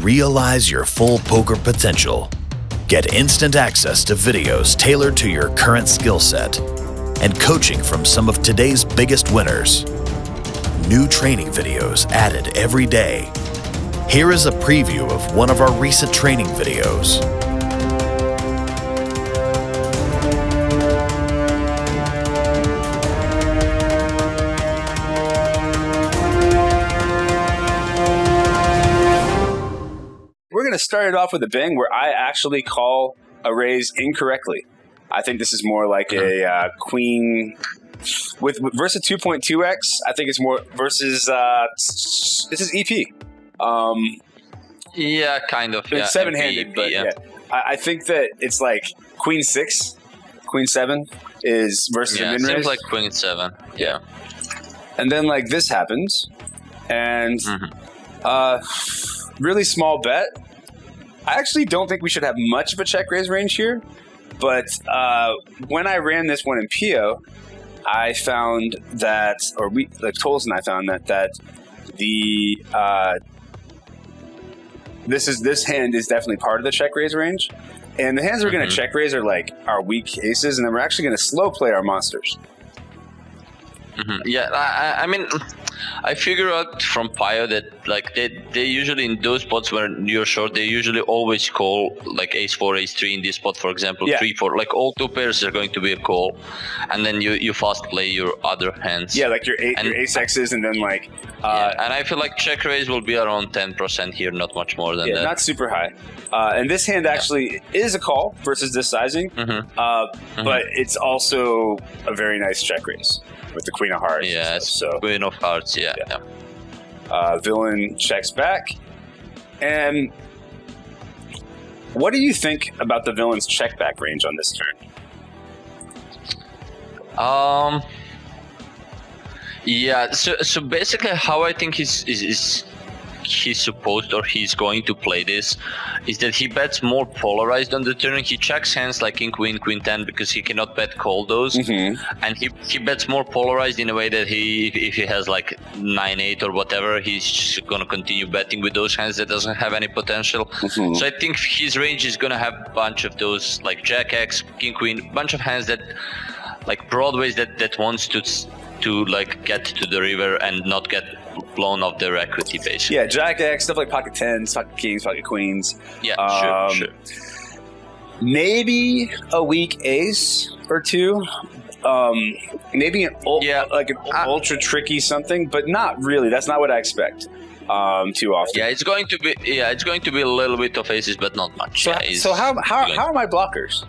realize your full poker potential. Get instant access to videos tailored to your current skill set and coaching from some of today's biggest winners. New training videos added every day. Here is a preview of one of our recent training videos. We're going to start it off with a bang where I actually call a raise incorrectly. I think this is more like a queen with versus 2.2x. I think it's more versus this is EP. Yeah, kind of. It's seven-handed, but yeah. I think that it's like queen 6, queen 7 is versus a min raise. Seems like queen 7. Yeah. And then like this happens, and really small bet. I actually don't think we should have much of a check raise range here, but when I ran this one in PO, I found that, or we, like Toles and I found that the this hand is definitely part of the check raise range, and the hands we're going to check raise are like our weak aces, and then we're actually going to slow play our monsters. Yeah, I mean, I figure out from Pio that like they usually in those spots where you're short, they usually always call like ace 4, ace 3 in this spot, for example, 3, 4. Like all two pairs are going to be a call, and then you fast play your other hands. Yeah, like your ace X's, and then like. And I feel like check raise will be around 10% here, not much more than that. Yeah, not super high. And this hand actually is a call versus this sizing, but it's also a very nice check raise with the queen of hearts. Yeah, it's so queen of hearts. Yeah. Villain checks back, and what do you think about the villain's check back range on this turn? Yeah, so basically how I think he's supposed, or he's going to play this, is that he bets more polarized on the turn. He checks hands like king, queen, queen 10 because he cannot bet call those, and he bets more polarized in a way that if he has like 9-8 or whatever, he's just gonna continue betting with those hands that doesn't have any potential. So I think his range is gonna have a bunch of those like jack X, king, queen, bunch of hands that like broadways that wants to like get to the river and not get blown off their equity base. Yeah, jack X, stuff like pocket 10s, pocket kings, pocket queens. Yeah, sure. Maybe a weak ace or two. Maybe an ultra tricky something, but not really. That's not what I expect too often. Yeah, it's going to be a little bit of aces, but not much. So how are my blockers?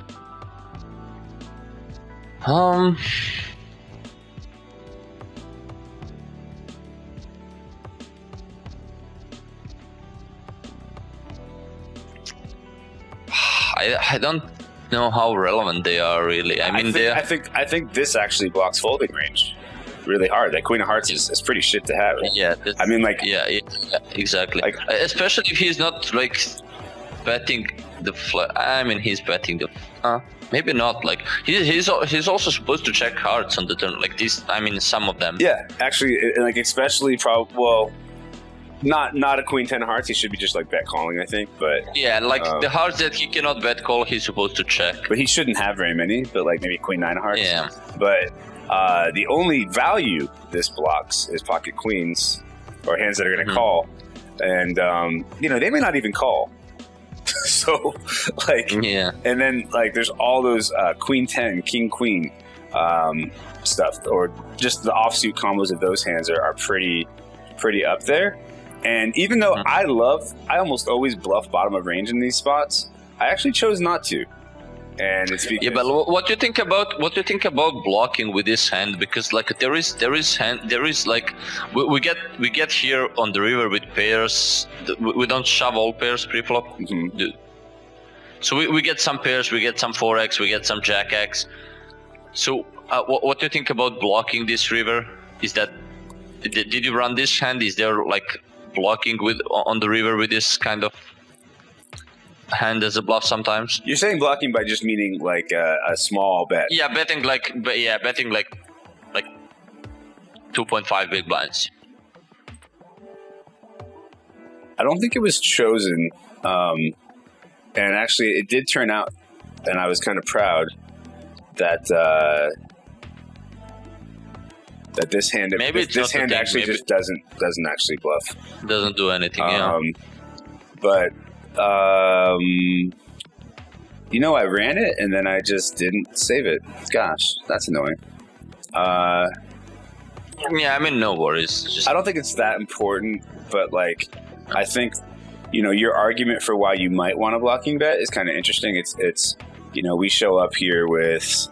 I don't know how relevant they are really. I think this actually blocks folding range really hard. That queen of hearts is pretty shit to have. Yeah, I mean, like, yeah, exactly. Like, especially if he's not like betting the I mean, he's betting the maybe not. Like he's also supposed to check hearts on the turn. Like this, I mean, some of them. Yeah, actually, like especially Not a queen 10 hearts. He should be just like bet calling, I think. But yeah, like the hearts that he cannot bet call, he's supposed to check. But he shouldn't have very many. But like maybe queen 9 hearts. Yeah. But the only value this blocks is pocket queens or hands that are going to call, and they may not even call. So like and then like there's all those queen 10, king queen stuff, or just the offsuit combos of those hands are pretty up there. And even though I almost always bluff bottom of range in these spots, I actually chose not to. And it's because but what do you think about blocking with this hand? Because like there is like we get here on the river with pairs. We don't shove all pairs pre-flop. So we get some pairs, we get some 4x, we get some jack X. So what do you think about blocking this river? Is that did you run this hand? Is there like blocking on the river with this kind of hand as a bluff sometimes? You're saying blocking by just meaning like a small bet. Yeah, betting like 2.5 big blinds. I don't think it was chosen. And actually, it did turn out, and I was kind of proud that that this hand, this hand actually just doesn't actually bluff. Doesn't do anything. Yeah. But you know, I ran it and then I just didn't save it. Gosh, that's annoying. Yeah, I mean, no worries. I don't think it's that important, but like, I think, you know, your argument for why you might want a blocking bet is kind of interesting. It's you know, we show up here with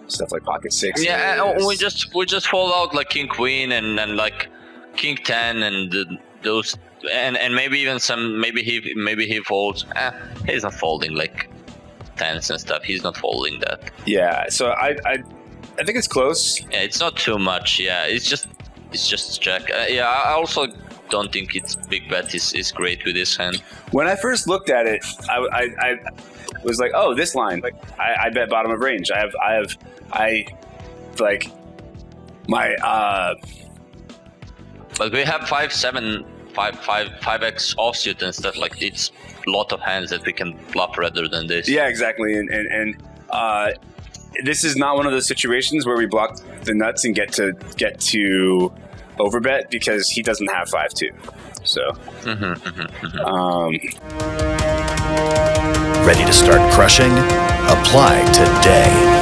stuff like pocket six. Yeah, we just fold out like king queen and like king 10 and those and maybe even some maybe he folds. He's not folding like tens and stuff. He's not folding that. Yeah, so I think it's close. Yeah, it's not too much. Yeah, it's just check. Yeah, I also don't think it's big bet is great with this hand. When I first looked at it, I was like, oh, this line. Like, I bet bottom of range. I like my But we have 5-7, 5x offsuit and stuff. Like, it's a lot of hands that we can bluff rather than this. Yeah, exactly. And this is not one of those situations where we block the nuts and get to overbet because he doesn't have 5-2. So, Ready to start crushing? Apply today.